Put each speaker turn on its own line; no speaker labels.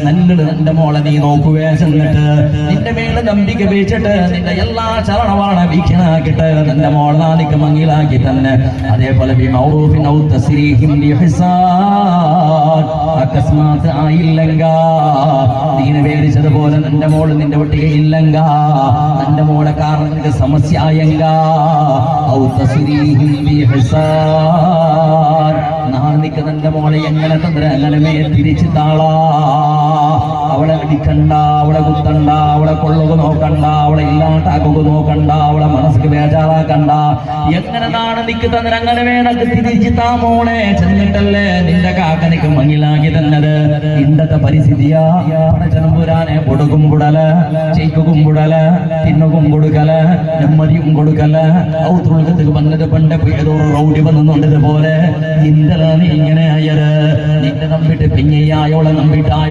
നല്ലത് നിന്റെ മോളെ നീ നോക്കുകയെ ചെന്നിട്ട് നിന്റെ മേലെ നമ്പിക വെച്ചിട്ട് നിന്റെ എല്ലാ ചലനവാണ വീക്ഷണാക്കിട്ട് നിന്റെ മോളെ നാലിക്ക് മങ്ങിലാക്കി തന്നെ അതേപോലെ അകസ്മാത്ത് ആയില്ലെങ്ക നീന് വേദിച്ചതുപോലെ നിന്റെ മോള് നിന്റെ ഒട്ടികയില്ലെങ്ക നിന്റെ മോളെ കാരണം നിനക്ക് സമസ്യ ആയെങ്ക നാളെ നിന്റെ മോളെ എങ്ങനെ തന്നിട്ട് അങ്ങനെ തിരിച്ചു താളാ അവളെ അടിക്കണ്ട അവളെ കുത്തണ്ട അവളെ കൊള്ളുക നോക്കണ്ട അവളെ ഇല്ലാണ്ടാക്കുക നോക്കണ്ട അവളെ മനസ്സിക്ക് ബേജാറാക്കണ്ട എങ്ങനെ നാണ് നിക്ക് തന്നെ അങ്ങനെ വേണക്ക് തിരിച്ചു താ മോളെ ചെന്നിട്ടല്ലേ നിന്റെ കാക്കനിക്ക് മങ്ങിലാക്കി തന്നത് ഇന്നത്തെ പരിസ്ഥിതിയാ പടച്ചനമ്പുരാനെ കൊടുക്കുമ്പുടല് ചെയ്ക്കുമ്പുടല് തിന്നുകും കൊടുക്കല് നെമ്മതിയും കൊടുക്കല് ഔത്തുള്ളത്തേക്ക് വന്നത് പണ്ട് ഏതോ റൗഡി വന്നുകൊണ്ടതുപോലെ ഇന്നലെ നീ ഇങ്ങനെ ആയത് നിന്റെ നമ്പിട്ട് പിന്നെയായോളെ നമ്പിട്ടായ